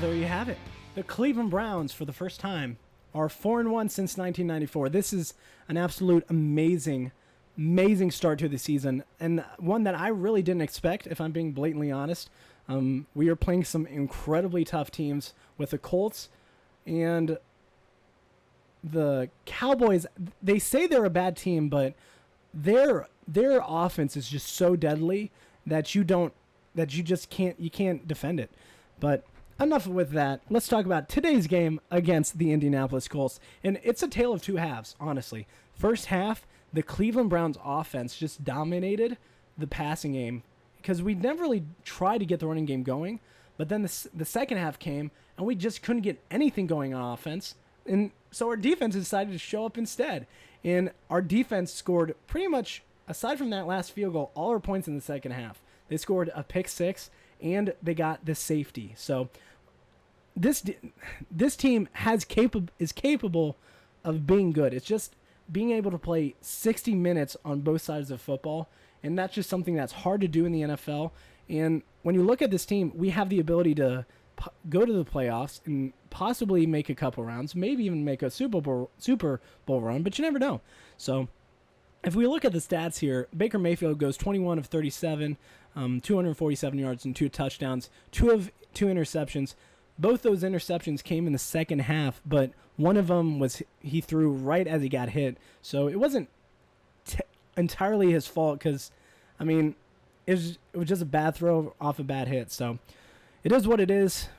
there you have it. The Cleveland Browns, for the first time, are 4-1 since 1994. This is an absolute amazing start to the season, and one that I really didn't expect, if I'm being blatantly honest. We are playing some incredibly tough teams with the Colts and the Cowboys. They say they're a bad team, but their offense is just so deadly that you just can't defend it. But enough with that. Let's talk about today's game against the Indianapolis Colts. And it's a tale of two halves, honestly. First half, the Cleveland Browns offense just dominated the passing game because we never really tried to get the running game going. But then the second half came, and we just couldn't get anything going on offense. And so our defense decided to show up instead. And our defense scored pretty much, aside from that last field goal, all our points in the second half. They scored a pick six, and they got the safety. So this team is capable of being good. It's just being able to play 60 minutes on both sides of football, and that's just something that's hard to do in the NFL. And when you look at this team, we have the ability to go to the playoffs and possibly make a couple rounds, maybe even make a Super Bowl run, but you never know. So if we look at the stats here, Baker Mayfield goes 21 of 37, 247 yards and 2 touchdowns, two interceptions. Both those interceptions came in the second half, but one of them was he threw right as he got hit. So it wasn't entirely his fault because, I mean, it was just a bad throw off a bad hit. So it is what it is.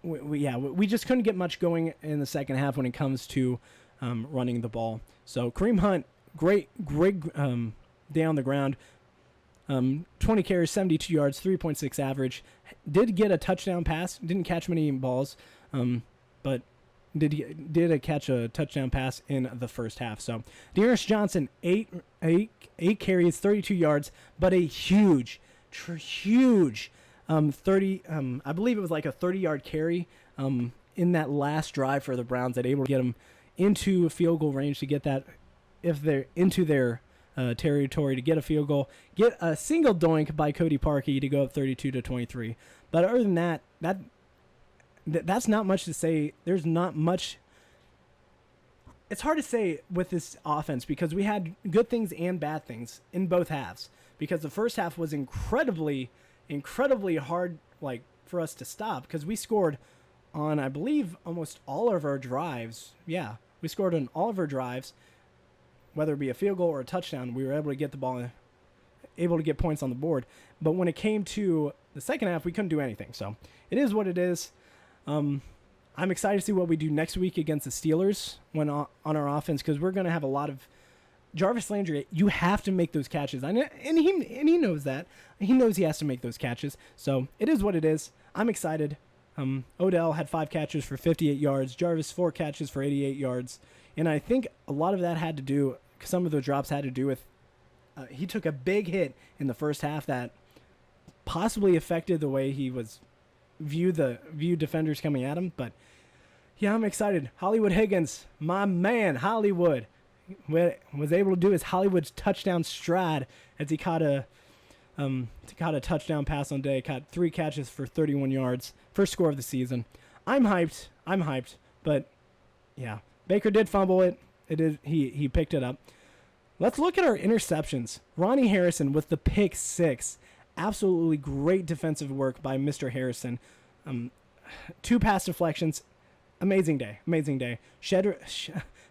We just couldn't get much going in the second half when it comes to running the ball. So Kareem Hunt, great day on the ground. 20 carries, 72 yards, 3.6 average. Did get a touchdown pass. Didn't catch many balls, but did catch a touchdown pass in the first half. So Dearness Johnson, eight carries, 32 yards, but a huge 30. I believe it was like a 30-yard carry in that last drive for the Browns that able to get them into field goal range to get that if they're into their territory to get a field goal, get a single doink by Cody Parkey to go up 32-23. But other than that, that's not much to say. There's not much. It's hard to say with this offense because we had good things and bad things in both halves. Because the first half was incredibly hard, like for us to stop because we scored on, I believe, almost all of our drives. Yeah, we scored on all of our drives. Whether it be a field goal or a touchdown, we were able to get the ball, able to get points on the board. But when it came to the second half, we couldn't do anything. So it is what it is. I'm excited to see what we do next week against the Steelers when on our offense because we're going to have a lot of Jarvis Landry. You have to make those catches, and he knows that. He knows he has to make those catches. So it is what it is. I'm excited. Odell had 5 catches for 58 yards. Jarvis 4 catches for 88 yards. And I think a lot of that had to do, some of the drops had to do with, he took a big hit in the first half that possibly affected the way he was viewed defenders coming at him. But yeah, I'm excited. Hollywood Higgins, my man, Hollywood, was able to do his Hollywood touchdown stride as he caught a touchdown pass on day, caught 3 catches for 31 yards, first score of the season. I'm hyped, but yeah. Baker did fumble it. He picked it up. Let's look at our interceptions. Ronnie Harrison with the pick 6. Absolutely great defensive work by Mr. Harrison. 2 pass deflections. Amazing day.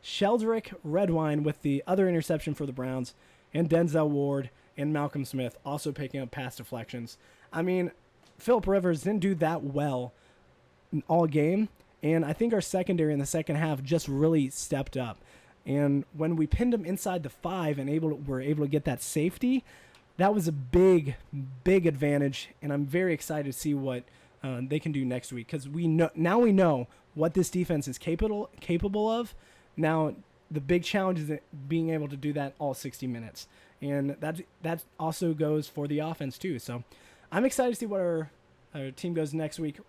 Sheldrick Redwine with the other interception for the Browns. And Denzel Ward and Malcolm Smith also picking up pass deflections. I mean, Phillip Rivers didn't do that well all game. And I think our secondary in the second half just really stepped up. And when we pinned them inside the 5 and were able to get that safety, that was a big advantage. And I'm very excited to see what they can do next week because we know what this defense is capable of. Now the big challenge is being able to do that all 60 minutes, and that also goes for the offense too. So I'm excited to see what our team goes next week.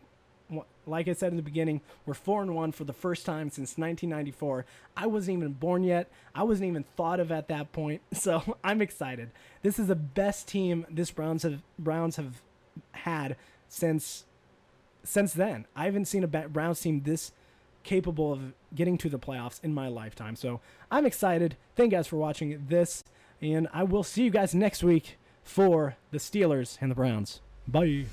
Like I said in the beginning, we're 4-1 for the first time since 1994. I wasn't even born yet. I wasn't even thought of at that point. So I'm excited. This is the best team this Browns have had since since then, I haven't seen a Browns team this capable of getting to the playoffs in my lifetime. So I'm excited. Thank you guys for watching this, and I will see you guys next week for the Steelers and the Browns. Bye.